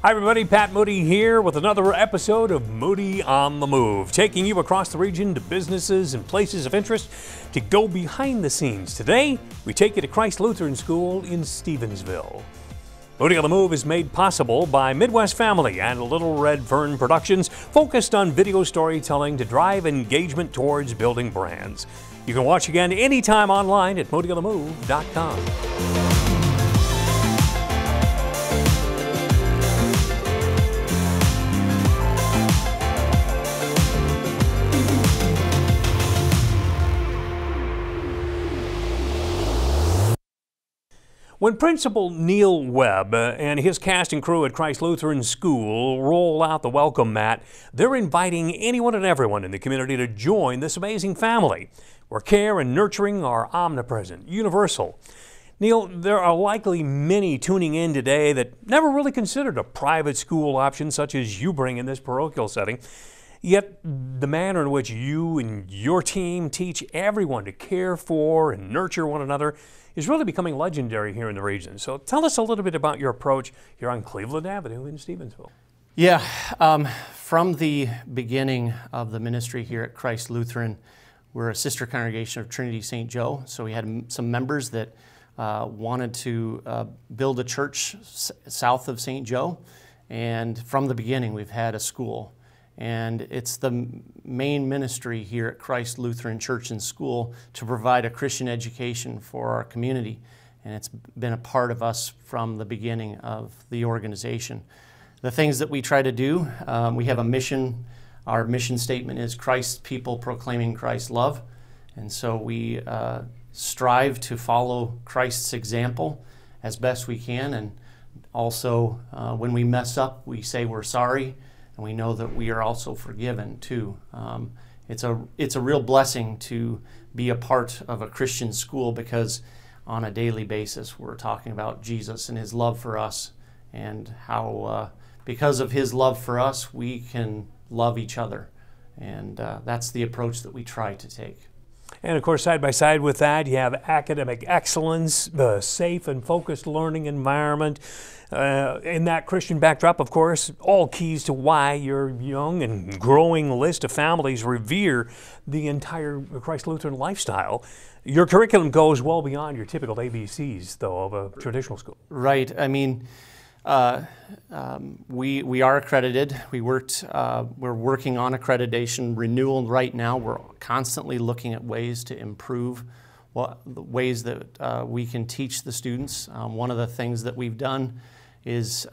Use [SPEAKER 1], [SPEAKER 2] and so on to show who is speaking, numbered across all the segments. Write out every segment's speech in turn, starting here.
[SPEAKER 1] Hi everybody, Pat Moody here with another episode of Moody on the Move, taking you across the region to businesses and places of interest to go behind the scenes. Today, we take you to Christ Lutheran School in Stevensville. Moody on the Move is made possible by Midwest Family and Little Red Fern Productions, focused on video storytelling to drive engagement towards building brands. You can watch again anytime online at moodyonthemove.com. When Principal Neil Webb and his cast and crew at Christ Lutheran School roll out the welcome mat, they're inviting anyone and everyone in the community to join this amazing family, where care and nurturing are omnipresent, universal. Neil, there are likely many tuning in today that never really considered a private school option such as you bring in this parochial setting. Yet the manner in which you and your team teach everyone to care for and nurture one another is really becoming legendary here in the region. So tell us a little bit about your approach here on Cleveland Avenue in Stevensville.
[SPEAKER 2] Yeah, from the beginning of the ministry here at Christ Lutheran, we're a sister congregation of Trinity St. Joe. So we had some members that wanted to build a church south of St. Joe. And from the beginning, we've had a school. And it's the main ministry here at Christ Lutheran Church and School to provide a Christian education for our community. And it's been a part of us from the beginning of the organization. The things that we try to do, we have a mission. Our mission statement is Christ's people proclaiming Christ's love. And so we strive to follow Christ's example as best we can. And also, when we mess up, we say we're sorry. And we know that we are also forgiven too. It's a real blessing to be a part of a Christian school, because on a daily basis we're talking about Jesus and His love for us, and how because of His love for us we can love each other. And that's the approach that we try to take.
[SPEAKER 1] And of course, side by side with that, you have academic excellence, the safe and focused learning environment. In that Christian backdrop, of course, all keys to why your young and growing list of families revere the entire Christ Lutheran lifestyle. Your curriculum goes well beyond your typical ABCs, though, of a traditional school.
[SPEAKER 2] Right. I mean, we are accredited. We're working on accreditation renewal right now. We're constantly looking at ways to improve the ways that we can teach the students. One of the things that we've done is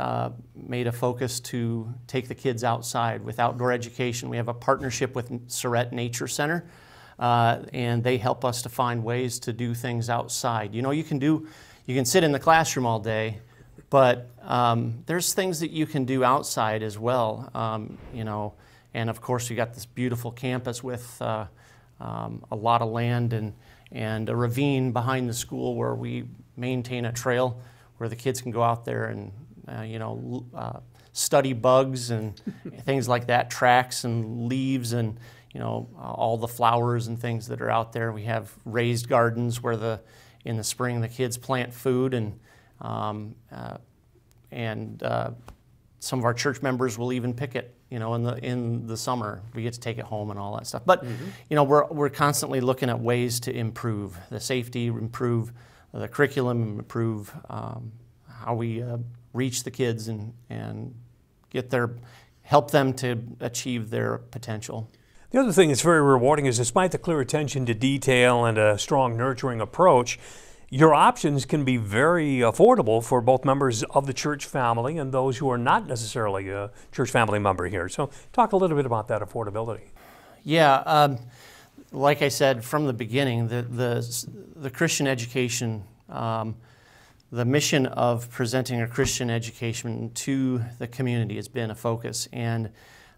[SPEAKER 2] made a focus to take the kids outside with outdoor education. We have a partnership with Surrett Nature Center, and they help us to find ways to do things outside. You know, you can sit in the classroom all day, but there's things that you can do outside as well. You know, and of course, you got this beautiful campus with a lot of land and a ravine behind the school where we maintain a trail where the kids can go out there and study bugs and things like that, tracks and leaves and all the flowers and things that are out there. We have raised gardens where in the spring the kids plant food, and some of our church members will even pick it. In the summer, we get to take it home and all that stuff. But we're constantly looking at ways to improve the safety, improve the curriculum, improve how we reach the kids and help them to achieve their potential.
[SPEAKER 1] The other thing that's very rewarding is, despite the clear attention to detail and a strong nurturing approach, your options can be very affordable for both members of the church family and those who are not necessarily a church family member here. So talk a little bit about that affordability.
[SPEAKER 2] Yeah, like I said from the beginning, the Christian education, the mission of presenting a Christian education to the community has been a focus, and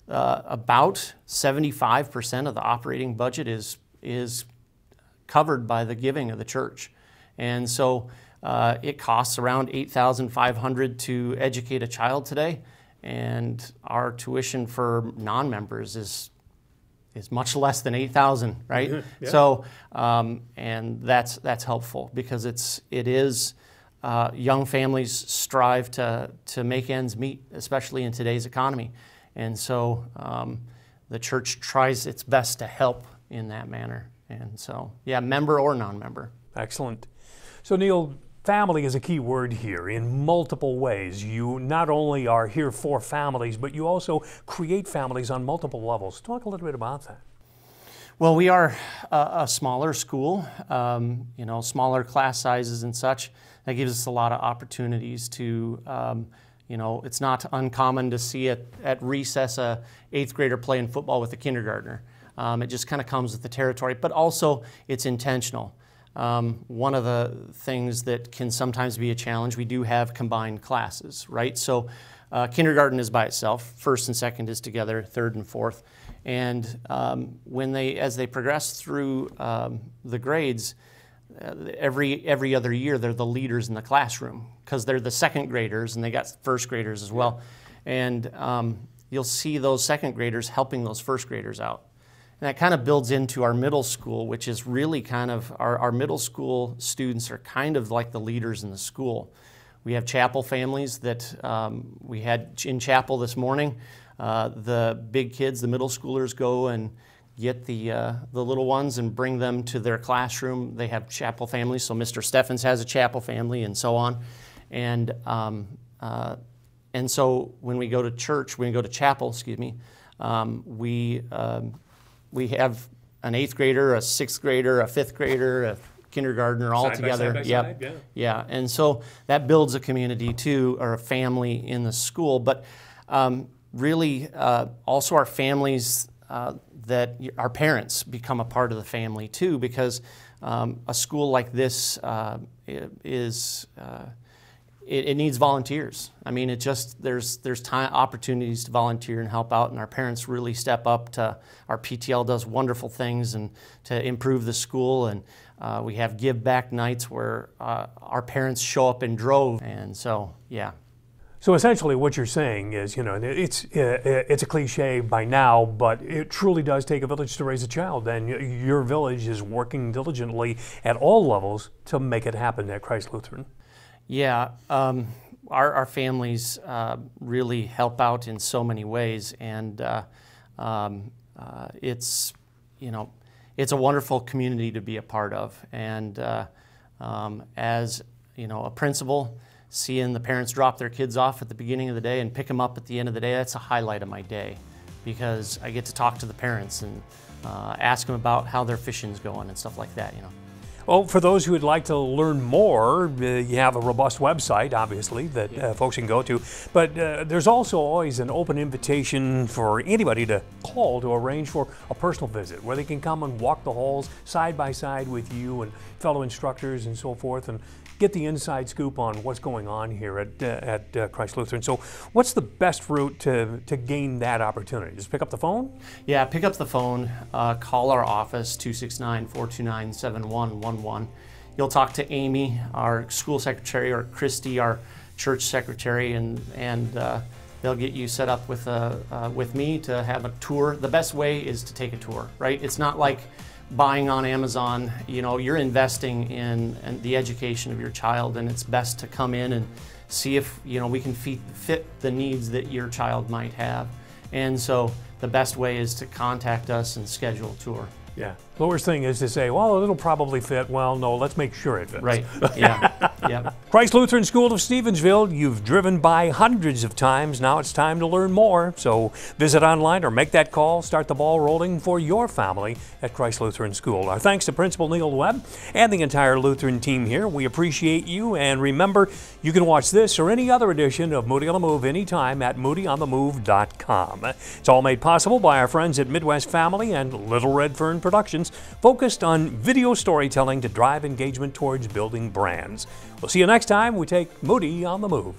[SPEAKER 2] about 75% of the operating budget is covered by the giving of the church. And so it costs around $8,500 to educate a child today, and our tuition for non-members is much less than $8,000, right? Yeah. So and that's helpful, because it is young families strive to make ends meet, especially in today's economy. And so the church tries its best to help in that manner. And so, yeah, member or non-member.
[SPEAKER 1] Excellent. So Neil, family is a key word here in multiple ways. You not only are here for families, but you also create families on multiple levels. Talk a little bit about that.
[SPEAKER 2] Well, we are a smaller school, you know, smaller class sizes and such. That gives us a lot of opportunities to, you know, it's not uncommon to see at recess a 8th grader playing football with a kindergartner. It just kind of comes with the territory, but also it's intentional. One of the things that can sometimes be a challenge, we do have combined classes, right? So kindergarten is by itself, 1st and 2nd is together, 3rd and 4th. And as they progress through the grades, every other year they're the leaders in the classroom because they're the 2nd graders and they got 1st graders as well. And you'll see those 2nd graders helping those 1st graders out. And that kind of builds into our middle school, which is really kind of, our middle school students are kind of like the leaders in the school. We have chapel families that we had in chapel this morning. The big kids, the middle schoolers, go and get the little ones and bring them to their classroom. They have chapel families, so Mr. Steffens has a chapel family and so on. And so when we go to church, when we go to chapel, excuse me, we have an 8th grader, a 6th grader, a 5th grader, a kindergartner all together.
[SPEAKER 1] Side by side,
[SPEAKER 2] yeah. And so that builds a community too, or a family in the school. But really, also our families, that our parents become a part of the family too, because a school like this it needs volunteers. I mean, there's opportunities to volunteer and help out, and our parents really step up to, our PTL does wonderful things and to improve the school, and we have give back nights where our parents show up in droves, and so, yeah.
[SPEAKER 1] So essentially what you're saying is, you know, it's a cliche by now, but it truly does take a village to raise a child, and your village is working diligently at all levels to make it happen at Christ Lutheran.
[SPEAKER 2] Yeah, our families really help out in so many ways, and it's, you know, it's a wonderful community to be a part of. And as, you know, a principal, seeing the parents drop their kids off at the beginning of the day and pick them up at the end of the day, that's a highlight of my day, because I get to talk to the parents and ask them about how their fishing's going and stuff like that, you know.
[SPEAKER 1] Well, for those who would like to learn more, you have a robust website, obviously, that folks can go to. But there's also always an open invitation for anybody to call to arrange for a personal visit, where they can come and walk the halls side by side with you and fellow instructors and so forth, and get the inside scoop on what's going on here at Christ Lutheran. So what's the best route to gain that opportunity? Just pick up the phone?
[SPEAKER 2] Yeah, pick up the phone, call our office, 269-429-7111. You'll talk to Amy, our school secretary, or Christy, our church secretary, and they'll get you set up with me to have a tour. The best way is to take a tour, right? It's not like buying on Amazon. You know, you're investing in the education of your child, and it's best to come in and see if, you know, we can fit the needs that your child might have. And so the best way is to contact us and schedule a tour.
[SPEAKER 1] Yeah. The worst thing is to say, well, it'll probably fit. Well, no, let's make sure it fits.
[SPEAKER 2] Right. Yeah. Yeah.
[SPEAKER 1] Christ Lutheran School of Stevensville, you've driven by hundreds of times. Now it's time to learn more. So visit online or make that call. Start the ball rolling for your family at Christ Lutheran School. Our thanks to Principal Neil Webb and the entire Lutheran team here. We appreciate you. And remember, you can watch this or any other edition of Moody on the Move anytime at moodyonthemove.com. It's all made possible by our friends at Midwest Family and Little Red Fern Productions, focused on video storytelling to drive engagement towards building brands. We'll see you next time we take Moody on the Move.